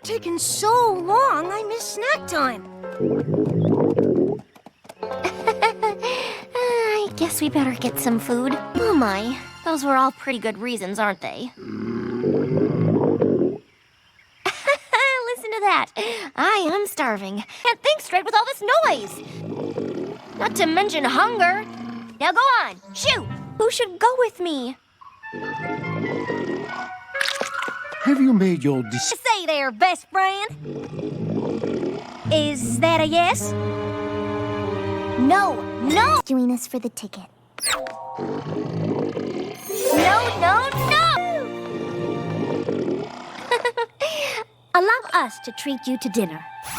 taking so long, I miss snack time. I guess we better get some food. Oh my, those were all pretty good reasons, aren't they? Listen to that. I am starving. Can't think straight with all this noise. Not to mention hunger. Now go on, shoot. Who should go with me? Have you made your decision? Say there, best friend. Is that a yes? No, no. Doing this for the ticket. No, no, no. Allow us to treat you to dinner.